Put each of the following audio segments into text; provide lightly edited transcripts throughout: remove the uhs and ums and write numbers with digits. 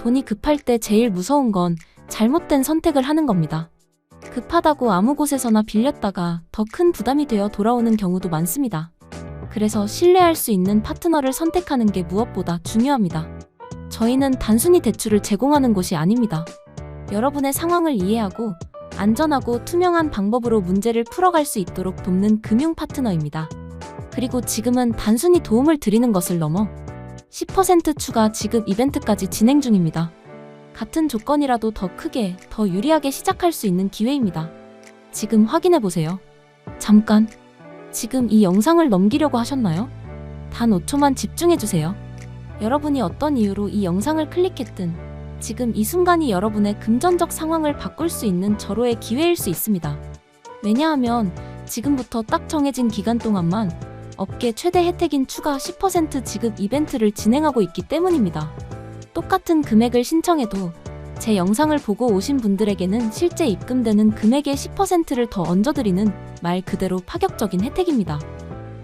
돈이 급할 때 제일 무서운 건 잘못된 선택을 하는 겁니다. 급하다고 아무 곳에서나 빌렸다가 더 큰 부담이 되어 돌아오는 경우도 많습니다. 그래서 신뢰할 수 있는 파트너를 선택하는 게 무엇보다 중요합니다. 저희는 단순히 대출을 제공하는 곳이 아닙니다. 여러분의 상황을 이해하고 안전하고 투명한 방법으로 문제를 풀어갈 수 있도록 돕는 금융 파트너입니다. 그리고 지금은 단순히 도움을 드리는 것을 넘어 10% 추가 지급 이벤트까지 진행 중입니다. 같은 조건이라도 더 크게, 더 유리하게 시작할 수 있는 기회입니다. 지금 확인해보세요. 잠깐! 지금 이 영상을 넘기려고 하셨나요? 단 5초만 집중해주세요. 여러분이 어떤 이유로 이 영상을 클릭했든 지금 이 순간이 여러분의 금전적 상황을 바꿀 수 있는 절호의 기회일 수 있습니다. 왜냐하면 지금부터 딱 정해진 기간 동안만 업계 최대 혜택인 추가 10% 지급 이벤트를 진행하고 있기 때문입니다. 똑같은 금액을 신청해도 제 영상을 보고 오신 분들에게는 실제 입금되는 금액의 10%를 더 얹어드리는 말 그대로 파격적인 혜택입니다.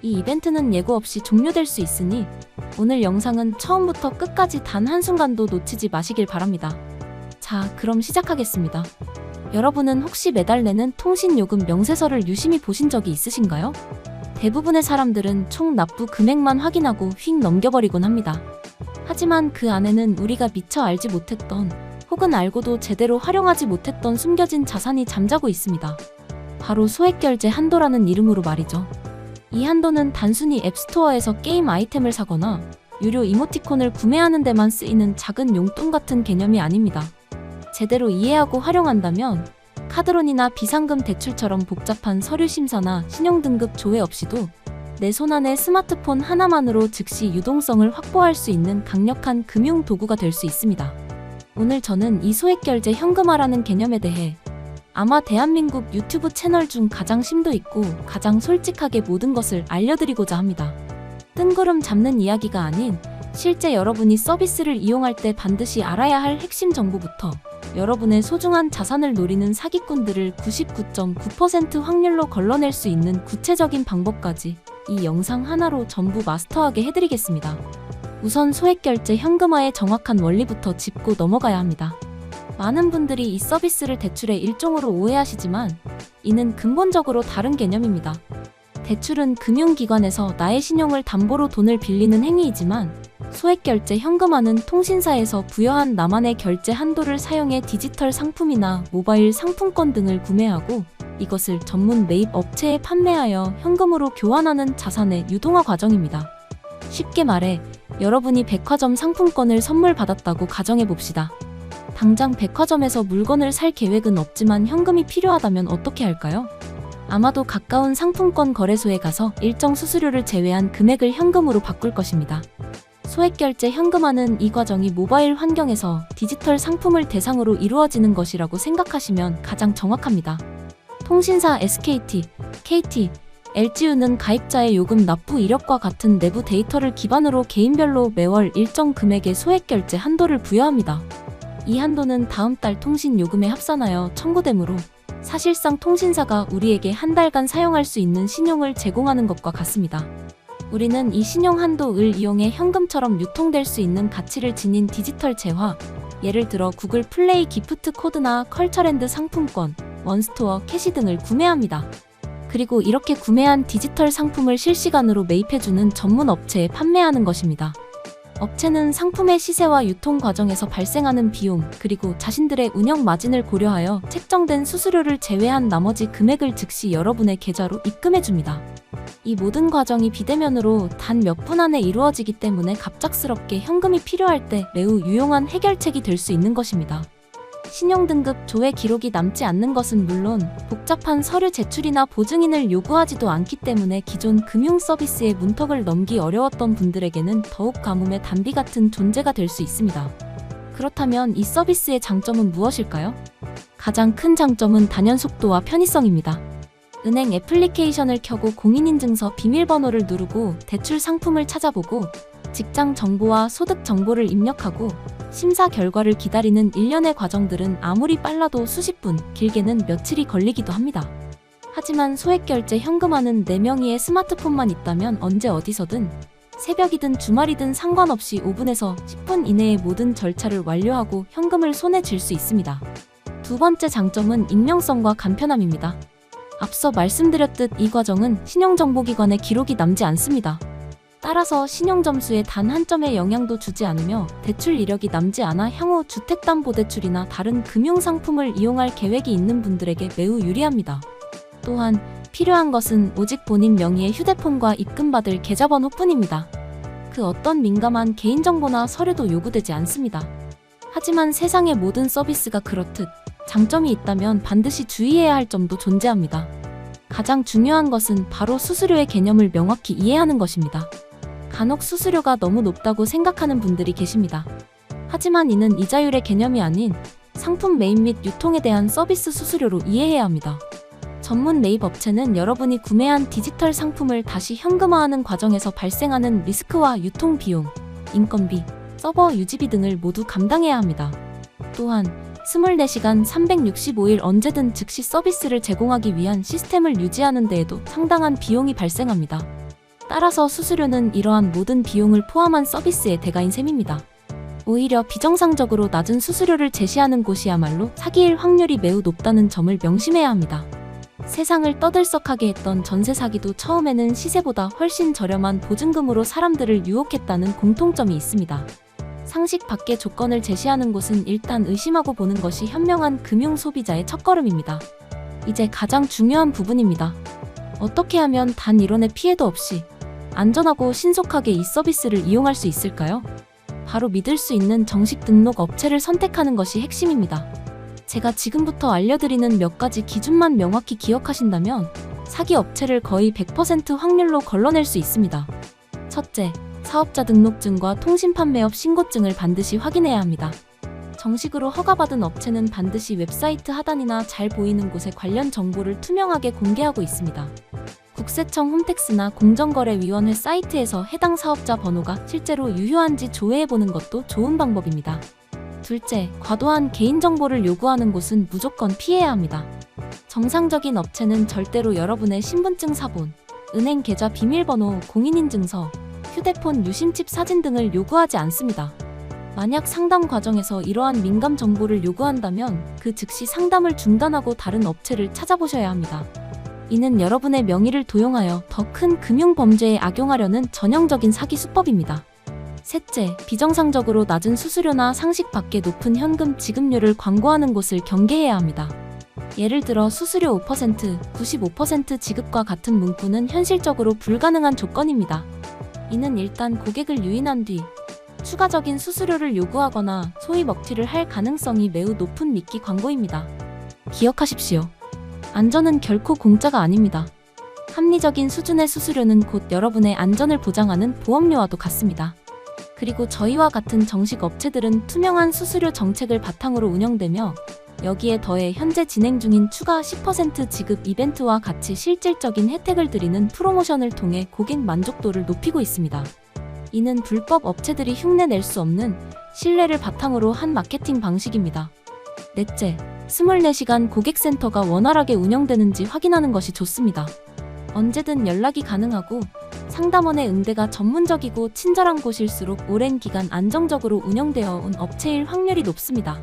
이 이벤트는 예고 없이 종료될 수 있으니 오늘 영상은 처음부터 끝까지 단 한순간도 놓치지 마시길 바랍니다. 자, 그럼 시작하겠습니다. 여러분은 혹시 매달 내는 통신요금 명세서를 유심히 보신 적이 있으신가요? 대부분의 사람들은 총 납부 금액만 확인하고 휙 넘겨버리곤 합니다. 하지만 그 안에는 우리가 미처 알지 못했던 혹은 알고도 제대로 활용하지 못했던 숨겨진 자산이 잠자고 있습니다. 바로 소액결제 한도라는 이름으로 말이죠. 이 한도는 단순히 앱스토어에서 게임 아이템을 사거나 유료 이모티콘을 구매하는 데만 쓰이는 작은 용돈 같은 개념이 아닙니다. 제대로 이해하고 활용한다면 카드론이나 비상금 대출처럼 복잡한 서류 심사나 신용등급 조회 없이도 내 손안에 스마트폰 하나만으로 즉시 유동성을 확보할 수 있는 강력한 금융 도구가 될 수 있습니다. 오늘 저는 이 소액결제 현금화라는 개념에 대해 아마 대한민국 유튜브 채널 중 가장 심도 있고 가장 솔직하게 모든 것을 알려드리고자 합니다. 뜬구름 잡는 이야기가 아닌 실제 여러분이 서비스를 이용할 때 반드시 알아야 할 핵심 정보부터 여러분의 소중한 자산을 노리는 사기꾼들을 99.9% 확률로 걸러낼 수 있는 구체적인 방법까지 이 영상 하나로 전부 마스터하게 해드리겠습니다. 우선 소액결제 현금화의 정확한 원리부터 짚고 넘어가야 합니다. 많은 분들이 이 서비스를 대출의 일종으로 오해하시지만 이는 근본적으로 다른 개념입니다. 대출은 금융기관에서 나의 신용을 담보로 돈을 빌리는 행위이지만 소액결제 현금화는 통신사에서 부여한 나만의 결제 한도를 사용해 디지털 상품이나 모바일 상품권 등을 구매하고 이것을 전문 매입 업체에 판매하여 현금으로 교환하는 자산의 유동화 과정입니다. 쉽게 말해 여러분이 백화점 상품권을 선물 받았다고 가정해봅시다. 당장 백화점에서 물건을 살 계획은 없지만 현금이 필요하다면 어떻게 할까요? 아마도 가까운 상품권 거래소에 가서 일정 수수료를 제외한 금액을 현금으로 바꿀 것입니다. 소액결제 현금화는 이 과정이 모바일 환경에서 디지털 상품을 대상으로 이루어지는 것이라고 생각하시면 가장 정확합니다. 통신사 SKT, KT, LGU는 가입자의 요금 납부 이력과 같은 내부 데이터를 기반으로 개인별로 매월 일정 금액의 소액결제 한도를 부여합니다. 이 한도는 다음 달 통신 요금에 합산하여 청구되므로 사실상 통신사가 우리에게 한 달간 사용할 수 있는 신용을 제공하는 것과 같습니다. 우리는 이 신용 한도를 이용해 현금처럼 유통될 수 있는 가치를 지닌 디지털 재화, 예를 들어 구글 플레이 기프트 코드나 컬처랜드 상품권, 원스토어 캐시 등을 구매합니다. 그리고 이렇게 구매한 디지털 상품을 실시간으로 매입해주는 전문 업체에 판매하는 것입니다. 업체는 상품의 시세와 유통 과정에서 발생하는 비용, 그리고 자신들의 운영 마진을 고려하여 책정된 수수료를 제외한 나머지 금액을 즉시 여러분의 계좌로 입금해줍니다. 이 모든 과정이 비대면으로 단 몇 분 안에 이루어지기 때문에 갑작스럽게 현금이 필요할 때 매우 유용한 해결책이 될 수 있는 것입니다. 신용등급 조회 기록이 남지 않는 것은 물론 복잡한 서류 제출이나 보증인을 요구하지도 않기 때문에 기존 금융 서비스의 문턱을 넘기 어려웠던 분들에게는 더욱 가뭄의 단비 같은 존재가 될 수 있습니다. 그렇다면 이 서비스의 장점은 무엇일까요? 가장 큰 장점은 단연 속도와 편의성입니다. 은행 애플리케이션을 켜고 공인인증서 비밀번호를 누르고 대출 상품을 찾아보고 직장 정보와 소득 정보를 입력하고 심사 결과를 기다리는 일련의 과정들은 아무리 빨라도 수십 분, 길게는 며칠이 걸리기도 합니다. 하지만 소액결제 현금화는 내 명의의 스마트폰만 있다면 언제 어디서든 새벽이든 주말이든 상관없이 5분에서 10분 이내에 모든 절차를 완료하고 현금을 손에 쥘 수 있습니다. 두 번째 장점은 익명성과 간편함입니다. 앞서 말씀드렸듯 이 과정은 신용정보기관에 기록이 남지 않습니다. 따라서 신용점수에 단 한 점의 영향도 주지 않으며 대출 이력이 남지 않아 향후 주택담보대출이나 다른 금융상품을 이용할 계획이 있는 분들에게 매우 유리합니다. 또한 필요한 것은 오직 본인 명의의 휴대폰과 입금받을 계좌번호뿐입니다. 그 어떤 민감한 개인정보나 서류도 요구되지 않습니다. 하지만 세상의 모든 서비스가 그렇듯 장점이 있다면 반드시 주의해야 할 점도 존재합니다. 가장 중요한 것은 바로 수수료의 개념을 명확히 이해하는 것입니다. 간혹 수수료가 너무 높다고 생각하는 분들이 계십니다. 하지만 이는 이자율의 개념이 아닌 상품 매입 및 유통에 대한 서비스 수수료로 이해해야 합니다. 전문 매입 업체는 여러분이 구매한 디지털 상품을 다시 현금화하는 과정에서 발생하는 리스크와 유통 비용, 인건비, 서버 유지비 등을 모두 감당해야 합니다. 또한 24시간 365일 언제든 즉시 서비스를 제공하기 위한 시스템을 유지하는 데에도 상당한 비용이 발생합니다. 따라서 수수료는 이러한 모든 비용을 포함한 서비스의 대가인 셈입니다. 오히려 비정상적으로 낮은 수수료를 제시하는 곳이야말로 사기일 확률이 매우 높다는 점을 명심해야 합니다. 세상을 떠들썩하게 했던 전세 사기도 처음에는 시세보다 훨씬 저렴한 보증금으로 사람들을 유혹했다는 공통점이 있습니다. 상식 밖의 조건을 제시하는 곳은 일단 의심하고 보는 것이 현명한 금융 소비자의 첫걸음입니다. 이제 가장 중요한 부분입니다. 어떻게 하면 단 1원의 피해도 없이 안전하고 신속하게 이 서비스를 이용할 수 있을까요? 바로 믿을 수 있는 정식 등록 업체를 선택하는 것이 핵심입니다. 제가 지금부터 알려드리는 몇 가지 기준만 명확히 기억하신다면 사기 업체를 거의 100% 확률로 걸러낼 수 있습니다. 첫째, 사업자 등록증과 통신판매업 신고증을 반드시 확인해야 합니다. 정식으로 허가받은 업체는 반드시 웹사이트 하단이나 잘 보이는 곳에 관련 정보를 투명하게 공개하고 있습니다. 국세청 홈택스나 공정거래위원회 사이트에서 해당 사업자 번호가 실제로 유효한지 조회해보는 것도 좋은 방법입니다. 둘째, 과도한 개인정보를 요구하는 곳은 무조건 피해야 합니다. 정상적인 업체는 절대로 여러분의 신분증 사본, 은행 계좌 비밀번호, 공인인증서, 휴대폰 유심칩 사진 등을 요구하지 않습니다. 만약 상담 과정에서 이러한 민감 정보를 요구한다면 그 즉시 상담을 중단하고 다른 업체를 찾아보셔야 합니다. 이는 여러분의 명의를 도용하여 더 큰 금융 범죄에 악용하려는 전형적인 사기 수법입니다. 셋째, 비정상적으로 낮은 수수료나 상식 밖의 높은 현금 지급료를 광고하는 곳을 경계해야 합니다. 예를 들어 수수료 5%, 95% 지급과 같은 문구는 현실적으로 불가능한 조건입니다. 이는 일단 고객을 유인한 뒤 추가적인 수수료를 요구하거나 소위 먹튀를 할 가능성이 매우 높은 미끼 광고입니다. 기억하십시오. 안전은 결코 공짜가 아닙니다. 합리적인 수준의 수수료는 곧 여러분의 안전을 보장하는 보험료와도 같습니다. 그리고 저희와 같은 정식 업체들은 투명한 수수료 정책을 바탕으로 운영되며 여기에 더해 현재 진행 중인 추가 10% 지급 이벤트와 같이 실질적인 혜택을 드리는 프로모션을 통해 고객 만족도를 높이고 있습니다. 이는 불법 업체들이 흉내낼 수 없는 신뢰를 바탕으로 한 마케팅 방식입니다. 넷째, 24시간 고객센터가 원활하게 운영되는지 확인하는 것이 좋습니다. 언제든 연락이 가능하고 상담원의 응대가 전문적이고 친절한 곳일수록 오랜 기간 안정적으로 운영되어 온 업체일 확률이 높습니다.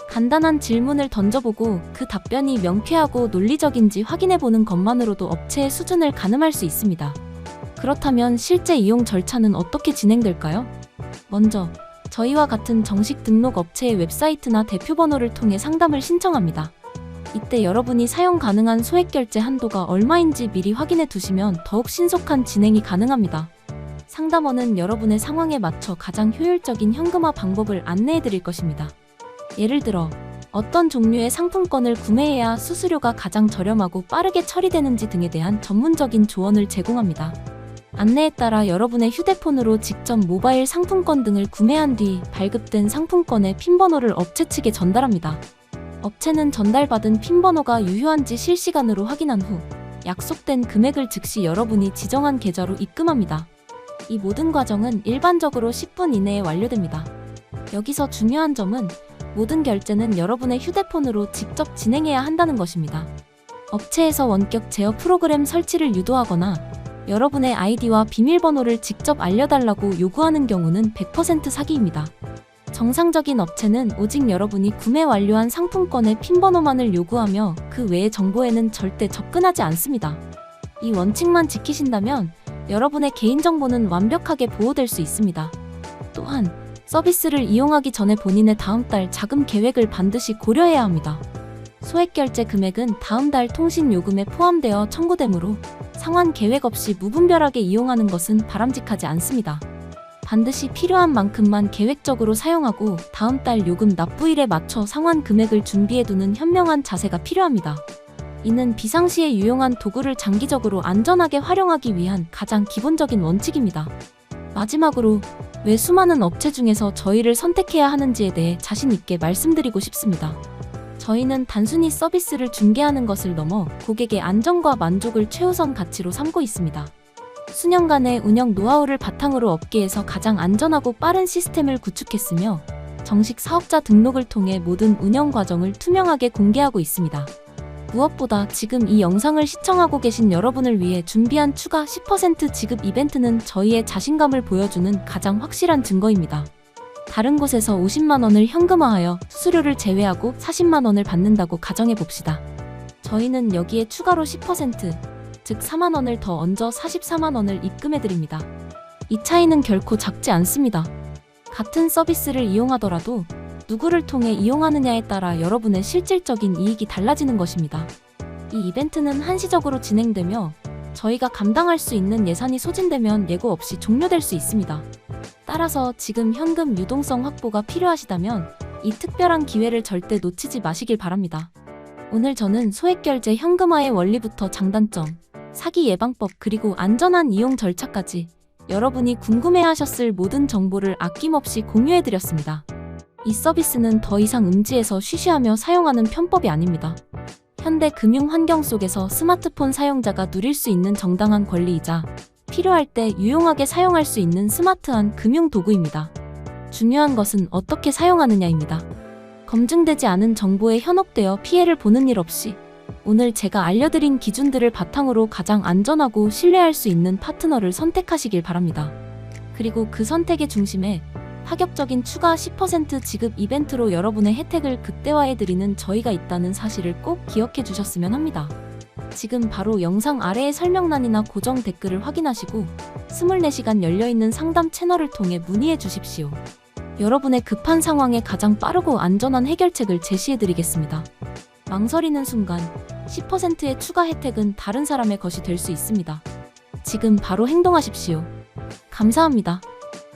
간단한 질문을 던져보고 그 답변이 명쾌하고 논리적인지 확인해보는 것만으로도 업체의 수준을 가늠할 수 있습니다. 그렇다면 실제 이용 절차는 어떻게 진행될까요? 먼저 저희와 같은 정식 등록 업체의 웹사이트나 대표번호를 통해 상담을 신청합니다. 이때 여러분이 사용 가능한 소액결제 한도가 얼마인지 미리 확인해 두시면 더욱 신속한 진행이 가능합니다. 상담원은 여러분의 상황에 맞춰 가장 효율적인 현금화 방법을 안내해 드릴 것입니다. 예를 들어 어떤 종류의 상품권을 구매해야 수수료가 가장 저렴하고 빠르게 처리되는지 등에 대한 전문적인 조언을 제공합니다. 안내에 따라 여러분의 휴대폰으로 직접 모바일 상품권 등을 구매한 뒤 발급된 상품권의 핀번호를 업체 측에 전달합니다. 업체는 전달받은 핀번호가 유효한지 실시간으로 확인한 후 약속된 금액을 즉시 여러분이 지정한 계좌로 입금합니다. 이 모든 과정은 일반적으로 10분 이내에 완료됩니다. 여기서 중요한 점은 모든 결제는 여러분의 휴대폰으로 직접 진행해야 한다는 것입니다. 업체에서 원격 제어 프로그램 설치를 유도하거나 여러분의 아이디와 비밀번호를 직접 알려달라고 요구하는 경우는 100% 사기입니다. 정상적인 업체는 오직 여러분이 구매 완료한 상품권의 핀번호만을 요구하며 그 외의 정보에는 절대 접근하지 않습니다. 이 원칙만 지키신다면 여러분의 개인정보는 완벽하게 보호될 수 있습니다. 또한 서비스를 이용하기 전에 본인의 다음 달 자금 계획을 반드시 고려해야 합니다. 소액 결제 금액은 다음 달 통신 요금에 포함되어 청구되므로 상환 계획 없이 무분별하게 이용하는 것은 바람직하지 않습니다. 반드시 필요한 만큼만 계획적으로 사용하고 다음 달 요금 납부일에 맞춰 상환 금액을 준비해두는 현명한 자세가 필요합니다. 이는 비상시에 유용한 도구를 장기적으로 안전하게 활용하기 위한 가장 기본적인 원칙입니다. 마지막으로 왜 수많은 업체 중에서 저희를 선택해야 하는지에 대해 자신 있게 말씀드리고 싶습니다. 저희는 단순히 서비스를 중개하는 것을 넘어 고객의 안전과 만족을 최우선 가치로 삼고 있습니다. 수년간의 운영 노하우를 바탕으로 업계에서 가장 안전하고 빠른 시스템을 구축했으며 정식 사업자 등록을 통해 모든 운영 과정을 투명하게 공개하고 있습니다. 무엇보다 지금 이 영상을 시청하고 계신 여러분을 위해 준비한 추가 10% 지급 이벤트는 저희의 자신감을 보여주는 가장 확실한 증거입니다. 다른 곳에서 50만 원을 현금화하여 수수료를 제외하고 40만 원을 받는다고 가정해봅시다. 저희는 여기에 추가로 10%, 즉 4만 원을 더 얹어 44만 원을 입금해드립니다. 이 차이는 결코 작지 않습니다. 같은 서비스를 이용하더라도 누구를 통해 이용하느냐에 따라 여러분의 실질적인 이익이 달라지는 것입니다. 이 이벤트는 한시적으로 진행되며 저희가 감당할 수 있는 예산이 소진되면 예고 없이 종료될 수 있습니다. 따라서 지금 현금 유동성 확보가 필요하시다면 이 특별한 기회를 절대 놓치지 마시길 바랍니다. 오늘 저는 소액결제 현금화의 원리부터 장단점, 사기 예방법 그리고 안전한 이용 절차까지 여러분이 궁금해하셨을 모든 정보를 아낌없이 공유해드렸습니다. 이 서비스는 더 이상 음지에서 쉬쉬하며 사용하는 편법이 아닙니다. 현대 금융 환경 속에서 스마트폰 사용자가 누릴 수 있는 정당한 권리이자 필요할 때 유용하게 사용할 수 있는 스마트한 금융 도구입니다. 중요한 것은 어떻게 사용하느냐입니다. 검증되지 않은 정보에 현혹되어 피해를 보는 일 없이 오늘 제가 알려드린 기준들을 바탕으로 가장 안전하고 신뢰할 수 있는 파트너를 선택하시길 바랍니다. 그리고 그 선택의 중심에 파격적인 추가 10% 지급 이벤트로 여러분의 혜택을 극대화해드리는 저희가 있다는 사실을 꼭 기억해 주셨으면 합니다. 지금 바로 영상 아래의 설명란이나 고정 댓글을 확인하시고 24시간 열려있는 상담 채널을 통해 문의해 주십시오. 여러분의 급한 상황에 가장 빠르고 안전한 해결책을 제시해드리겠습니다. 망설이는 순간 10%의 추가 혜택은 다른 사람의 것이 될 수 있습니다. 지금 바로 행동하십시오. 감사합니다.